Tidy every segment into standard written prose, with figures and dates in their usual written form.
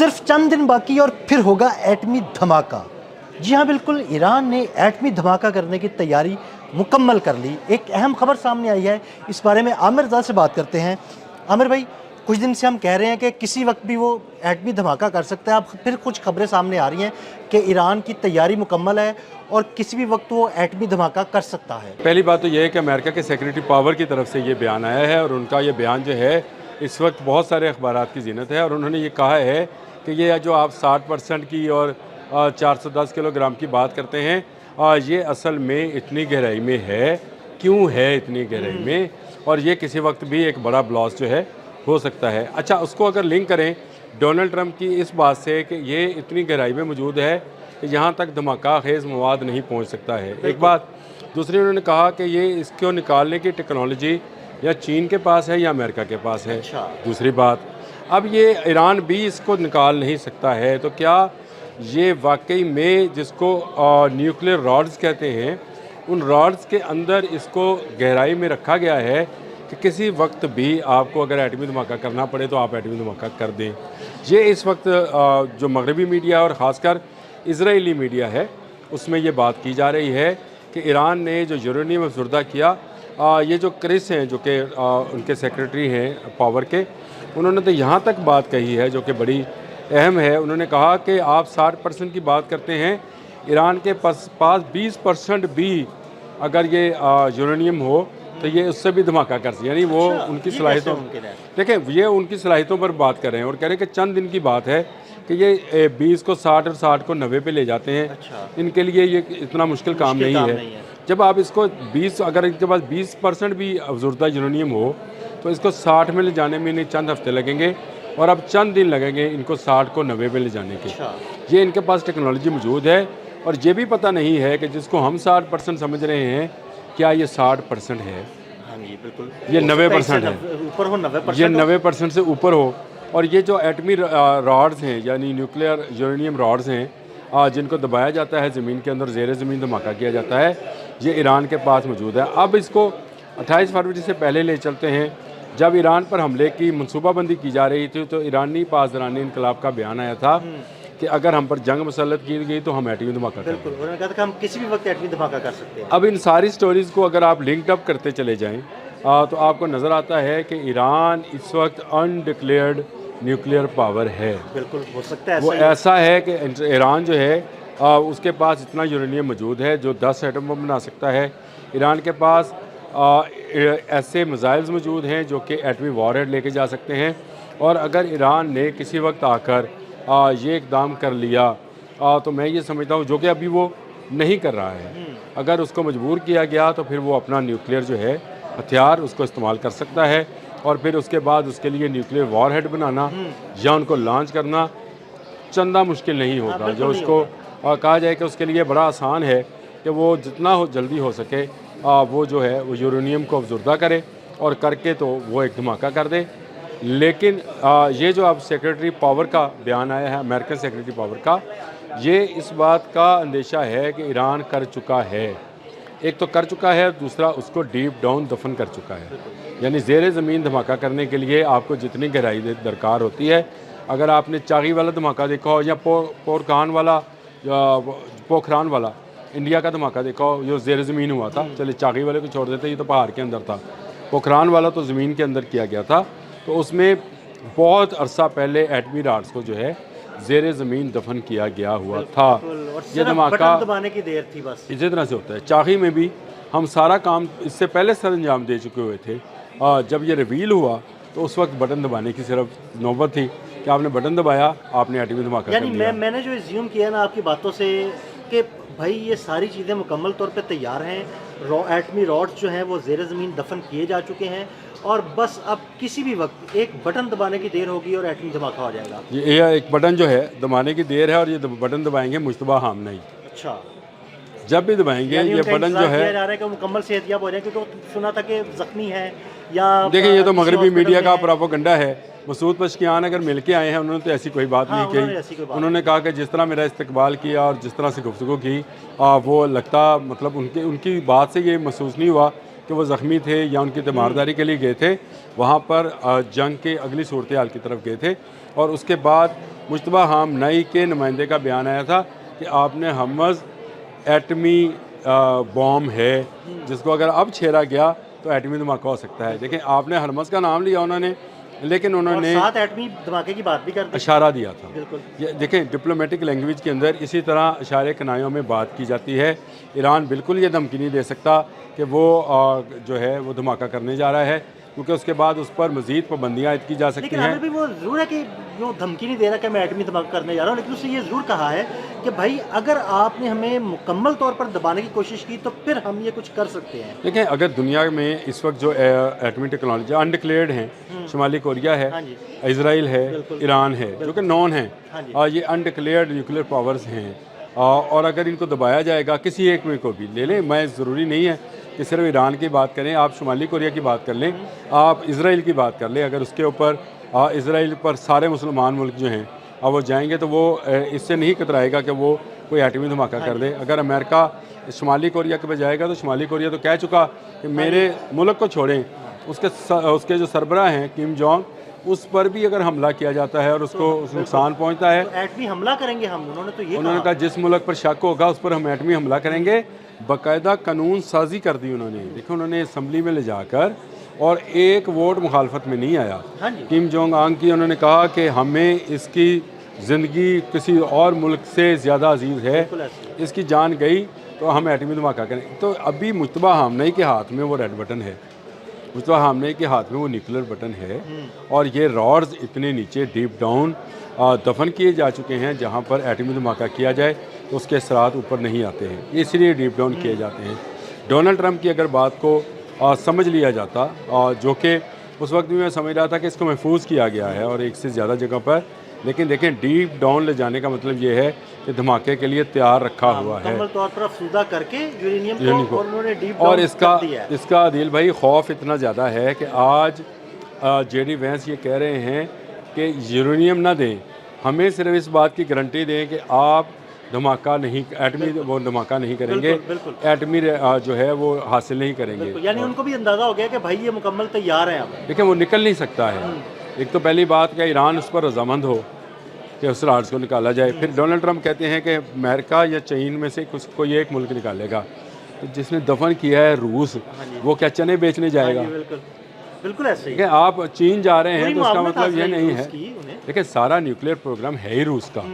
सिर्फ चंद दिन बाकी और फिर होगा एटमी धमाका। जी हाँ, बिल्कुल, ईरान ने एटमी धमाका करने की तैयारी मुकम्मल कर ली। एक अहम खबर सामने आई है, इस बारे में आमिर रज़ा से बात करते हैं। आमिर भाई, कुछ दिन से हम कह रहे हैं कि किसी वक्त भी वो एटमी धमाका कर सकता है। अब फिर कुछ खबरें सामने आ रही हैं कि ईरान की तैयारी मुकम्मल है और किसी भी वक्त वो एटमी धमाका कर सकता है। पहली बात तो ये है कि अमेरिका के सेक्रेटरी पावर की तरफ से ये बयान आया है और उनका ये बयान जो है इस वक्त बहुत सारे अखबारात की ज़ीनत है। और उन्होंने ये कहा है कि ये जो आप 60% की और 410 किलोग्राम की बात करते हैं, ये असल में इतनी गहराई में है, क्यों है इतनी गहराई में, और ये किसी वक्त भी एक बड़ा ब्लास्ट जो है हो सकता है। अच्छा, उसको अगर लिंक करें डोनाल्ड ट्रंप की इस बात से कि ये इतनी गहराई में मौजूद है कि यहाँ तक धमाका खेज़ मवाद नहीं पहुँच सकता है, एक बात। दूसरी, उन्होंने कहा कि ये इसको निकालने की टेक्नोलॉजी या चीन के पास है या अमेरिका के पास है। अच्छा। दूसरी बात, अब ये ईरान भी इसको निकाल नहीं सकता है, तो क्या ये वाकई में जिसको न्यूक्लियर रॉड्स कहते हैं, उन रॉड्स के अंदर इसको गहराई में रखा गया है कि किसी वक्त भी आपको अगर एटमी धमाका करना पड़े तो आप एटमी धमाका कर दें। ये इस वक्त जो मगरबी मीडिया और ख़ासकर इजरायली मीडिया है उसमें ये बात की जा रही है कि ईरान ने जो यूरेनियम अफसुर्दा किया, ये जो क्रिस हैं जो कि उनके सेक्रेटरी हैं पावर के, उन्होंने तो यहाँ तक बात कही है जो कि बड़ी अहम है। उन्होंने कहा कि आप 60% की बात करते हैं, ईरान के पास 20% भी अगर ये यूरेनियम हो तो ये उससे भी धमाका कर सकते, यानी वो उनकी सलाहियतों, देखिए ये उनकी सलाहियतों पर बात कर रहे हैं और कह रहे हैं कि चंद दिन की बात है कि ये 20 को 60 और 60 को 90 पे ले जाते हैं। अच्छा। इनके लिए ये इतना मुश्किल काम नहीं है। जब आप इसको 20, अगर इनके पास 20% भी अफजुर्दा यूरेनियम हो तो इसको 60 में ले जाने में इन्हें चंद हफ्ते लगेंगे और अब चंद दिन लगेंगे इनको 60 को 90 पे ले जाने के। अच्छा। ये इनके पास टेक्नोलॉजी मौजूद है और ये भी पता नहीं है कि जिसको हम 60% समझ रहे हैं क्या ये 60% है। हाँ जी, बिल्कुल, ये 90% है, ऊपर हो 90%, ये 90% से ऊपर हो। और ये जो एटमी रॉड्स हैं यानी न्यूक्लियर यूरेनियम रॉड्स हैं जिनको दबाया जाता है ज़मीन के अंदर, ज़ेर ज़मीन धमाका किया जाता है, ये ईरान के पास मौजूद है। अब इसको 28 फरवरी से पहले ले चलते हैं, जब ईरान पर हमले की मनसूबाबंदी की जा रही थी तो ईरानी पासदारानी इनकलाब का बयान आया था कि अगर हम पर जंग मुसल्लत की गई तो हम एटमी धमाका करेंगे। बिल्कुल, उन्होंने कहा था कि हम किसी भी वक्त एटमी धमाका कर सकते हैं। अब इन सारी स्टोरीज़ को अगर आप लिंक्ड अप करते चले जाएं तो आपको नज़र आता है कि ईरान इस वक्त अनडिक्लेयर्ड न्यूक्लियर पावर है। बिल्कुल हो सकता है, वो ऐसा है कि ईरान जो है उसके पास इतना यूरेनियम मौजूद है जो 10 एटम बम बना सकता है। ईरान के पास ऐसे मिसाइल्स मौजूद हैं जो कि एटमी वॉरहेड लेके जा सकते हैं। और अगर ईरान ने किसी वक्त आकर ये इकदाम कर लिया तो मैं ये समझता हूँ, जो कि अभी वो नहीं कर रहा है, अगर उसको मजबूर किया गया तो फिर वो अपना न्यूक्लियर जो है हथियार उसको इस्तेमाल कर सकता है और फिर उसके बाद उसके लिए न्यूक्लियर वॉरहेड बनाना या उनको लॉन्च करना चंदा मुश्किल नहीं होगा। जो उसको कहा जाए कि उसके लिए बड़ा आसान है कि वो जितना जल्दी हो सके वो जो है वो यूरेनियम को अफजुर्दा करे और करके तो वो एक धमाका कर दे। लेकिन ये जो अब सेक्रेटरी पावर का बयान आया है, अमेरिकन सेक्रेटरी पावर का, ये इस बात का अंदेशा है कि ईरान कर चुका है, एक तो कर चुका है, दूसरा उसको डीप डाउन दफन कर चुका है। यानी ज़ेर ज़मीन धमाका करने के लिए आपको जितनी गहराई दरकार होती है, अगर आपने चागी वाला धमाका देखा हो या पोखरान वाला पोखरान वाला इंडिया का धमाका देखा हो जो ज़ेर ज़मीन हुआ था, चले चागी वाले को छोड़ देते, ये तो पहाड़ के अंदर था, पोखरान वाला तो ज़मीन के अंदर किया गया था, तो उसमें बहुत अरसा पहले एटमी रॉड्स को जो है ज़ेर ज़मीन दफन किया गया हुआ था। ये धमाका दबाने की देर थी बस। इसी तरह से होता है चागी में भी, हम सारा काम इससे पहले सर अंजाम दे चुके हुए थे। जब ये रिवील हुआ तो उस वक्त बटन दबाने की सिर्फ नौबत थी कि आपने बटन दबाया, आपने एटमी धमाका कर दिया। मैंने जो एज्यूम किया ना आपकी बातों से कि भाई ये सारी चीज़ें मुकम्मल तौर पे तैयार हैं, एटमी रॉड्स जो हैं वो ज़ेर ज़मीन दफन किए जा चुके हैं और बस अब किसी भी वक्त एक बटन दबाने की देर होगी और एटमी धमाका हो जाएगा। ये एक बटन जो है दबाने की देर है और ये बटन दबाएंगे मुश्तबा हामना ही। अच्छा, जब भी दबाएंगे ये बटन जो है जा रहा है कि मुकम्मल सेहतियाब हो जाए, क्योंकि सुना था कि जख्मी है या देखिए ये तो मगरबी मीडिया का प्रोपेगेंडा है। मसूद पशकियान अगर मिल के आए हैं उन्होंने तो ऐसी कोई बात नहीं कही। उन्होंने कहा कि जिस तरह मेरा इस्तकबाल किया और जिस तरह से गुफ्तगू की वो लगता, मतलब उनकी बात से ये महसूस नहीं हुआ कि वो ज़ख्मी थे या उनकी तीमारदारी के लिए गए थे, वहाँ पर जंग के अगली सूरत हाल की तरफ गए थे। और उसके बाद मुश्तबा हामनाई के नुमाइंदे का बयान आया था कि आपने हमज़ एटमी बॉम्ब है जिसको अगर अब छेड़ा गया तो एटमी धमाका हो सकता है। देखें, आपने हरमज़ का नाम लिया उन्होंने, लेकिन उन्होंने 7 एटमी धमाके की बात भी कर दी। इशारा दिया था। बिल्कुल। ये देखें, डिप्लोमेटिक लैंग्वेज के अंदर इसी तरह इशारे कनायों में बात की जाती है। ईरान बिल्कुल ये धमकी नहीं दे सकता कि वो जो है वो धमाका करने जा रहा है, क्योंकि उसके बाद उस पर मज़ीद पाबंदियाँ आयद की जा सकती लेकिन हैं। आमिर भाई वो ज़रूर है कि वो धमकी नहीं दे रहा कि मैं एटमी धमाका करने जा रहा हूँ, लेकिन उसने ये ज़रूर कहा है कि भाई अगर आपने हमें मुकम्मल तौर पर दबाने की कोशिश की तो फिर हम ये कुछ कर सकते हैं। देखें, अगर दुनिया में इस वक्त जो एटमी टेक्नोलॉजी अनडिक्लेयर्ड हैं, शुमाली कोरिया है, हाँ जी। इजराइल है, बिल्कुल। ईरान है, जो कि नॉन है, हाँ जी। और ये अनडिक्लेयर्ड न्यूक्लियर पावर्स हैं, और अगर इनको दबाया जाएगा किसी एक में को भी ले लें, मैं ज़रूरी नहीं है कि सिर्फ ईरान की बात करें, आप शुमाली कोरिया की बात कर लें, आप इसराइल की बात कर लें, अगर उसके ऊपर इसराइल पर सारे मुसलमान मुल्क जो हैं अब वो जाएंगे तो वो इससे नहीं कतराएगा कि वो कोई एटमी धमाका कर दे। अगर अमेरिका शुमाली कोरिया के पे जाएगा तो शुमाली कोरिया तो कह चुका कि मेरे मुल्क को छोड़ें, उसके जो सरबराह हैं किम जोंग, उस पर भी अगर हमला किया जाता है और उसको नुकसान पहुंचता है, तो एटमी हमला करेंगे हम, उन्होंने तो ये उन्होंने कहा जिस मुल्क पर शक होगा उस पर हम एटमी हमला करेंगे। बाकायदा कानून साजी कर दी उन्होंने। देखो, उन्होंने असम्बली में ले जाकर और एक वोट मुखालफत में नहीं आया। हाँ जी। किम जोंग आंग की उन्होंने कहा कि हमें इसकी ज़िंदगी किसी और मुल्क से ज़्यादा अजीज़ है, बिल्कुल ऐसे। इसकी जान गई तो हम एटमी धमाका करें। तो अभी मुश्तबा हामनाई के हाथ में वो रेड बटन है, मुश्तबा हामनाई के हाथ में वो न्यूक्लियर बटन है, और ये रॉड्स इतने नीचे डीप डाउन दफन किए जा चुके हैं जहाँ पर एटमी धमाका किया जाए तो उसके असरात ऊपर नहीं आते हैं, इसलिए डीप डाउन किए जाते हैं। डोनाल्ड ट्रंप की अगर बात को समझ लिया जाता, जो कि उस वक्त भी मैं समझ रहा था कि इसको महफूज किया गया है और एक से ज़्यादा जगह पर, लेकिन देखें, डीप डाउन ले जाने का मतलब ये है कि धमाके के लिए तैयार रखा हुआ है, मुकम्मल तौर पर अफसूदा करके यूरेनियम को, और उन्होंने डीप और डाउन इसका कर दिया है। इसका आदिल भाई खौफ इतना ज़्यादा है कि आज जेडी वैंस ये कह रहे हैं कि यूरेनियम ना दें, हमें सिर्फ इस बात की गारंटी दें कि आप धमाका नहीं, एटमी वो धमाका नहीं करेंगे, बिल्कुल। एटमी जो है वो हासिल नहीं करेंगे। यानी उनको भी अंदाज़ा हो गया कि भाई ये मुकम्मल तैयार है अब। देखिए, वो निकल नहीं सकता है। एक तो पहली बात कि ईरान उस पर रजामंद हो कि उस राज को निकाला जाए, फिर डोनाल्ड ट्रंप कहते हैं कि अमेरिका या चीन में से कुछ कोई एक मुल्क निकालेगा, तो जिसने दफन किया है रूस, वो क्या चने बेचने जाएगा? बिल्कुल बिल्कुल ऐसे ही। देखिए, आप चीन जा रहे हैं तो उसका मतलब ये नहीं है। उन्हें देखिए, सारा न्यूक्लियर प्रोग्राम है ही रूस का,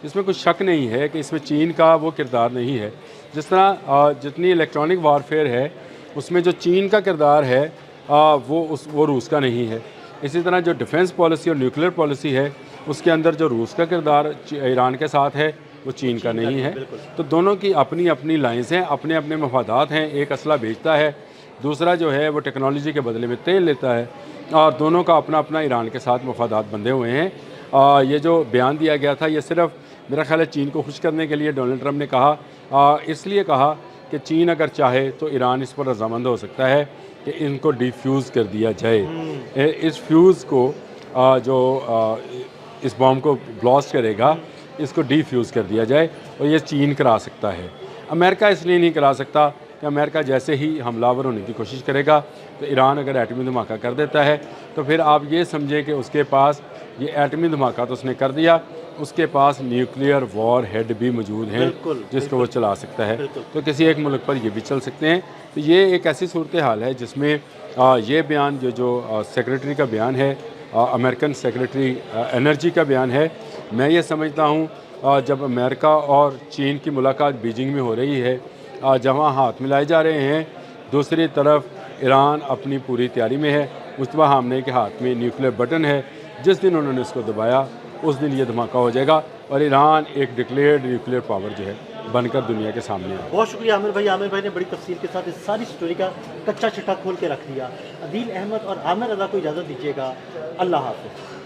इसमें कुछ शक नहीं है कि इसमें चीन का वो किरदार नहीं है। जिस तरह जितनी इलेक्ट्रॉनिक वारफेयर है उसमें जो चीन का किरदार है वो रूस का नहीं है। इसी तरह जो डिफेंस पॉलिसी और न्यूक्लियर पॉलिसी है उसके अंदर जो रूस का किरदार ईरान के साथ है वो चीन का नहीं है। तो दोनों की अपनी अपनी लाइन्स हैं, अपने अपने मफादात हैं। एक असला बेचता है, दूसरा जो है वो टेक्नोलॉजी के बदले में तेल लेता है, और दोनों का अपना अपना ईरान के साथ मफादात बंधे हुए हैं। ये जो बयान दिया गया था ये सिर्फ मेरा ख्याल है चीन को खुश करने के लिए डोनाल्ड ट्रंप ने कहा, इसलिए कहा कि चीन अगर चाहे तो ईरान इस पर रजामंद हो सकता है कि इनको डिफ्यूज़ कर दिया जाए। इस फ्यूज़ को इस बॉम्ब को ब्लास्ट करेगा, इसको डिफ्यूज़ कर दिया जाए, और ये चीन करा सकता है। अमेरिका इसलिए नहीं करा सकता कि अमेरिका जैसे ही हमलावर होने की कोशिश करेगा तो ईरान अगर एटमी धमाका कर देता है तो फिर आप ये समझें कि उसके पास ये एटमी धमाका तो उसने कर दिया, उसके पास न्यूक्लियर वॉर हेड भी मौजूद हैं जिसको वो चला सकता है। तो किसी एक मुल्क पर ये भी चल सकते हैं। तो ये एक ऐसी सूरत हाल है जिसमें ये बयान जो सेक्रेटरी का बयान है, अमेरिकन सेक्रेटरी एनर्जी का बयान है, मैं ये समझता हूँ जब अमेरिका और चीन की मुलाकात बीजिंग में हो रही है, जहाँ हाथ मिलाए जा रहे हैं, दूसरी तरफ ईरान अपनी पूरी तैयारी में है। मुश्तबा हामनाई के हाथ में न्यूक्लियर बटन है, जिस दिन उन्होंने उसको दबाया उस दिन ये धमाका हो जाएगा और ईरान एक डिक्लेयर्ड न्यूक्लियर पावर जो है बनकर दुनिया के सामने है। बहुत शुक्रिया आमिर भाई। आमिर भाई ने बड़ी तफसील के साथ इस सारी स्टोरी का कच्चा चिट्ठा खोल के रख दिया। अदील अहमद और आमिर रज़ा को इजाज़त दीजिएगा। अल्लाह हाफ़िज़।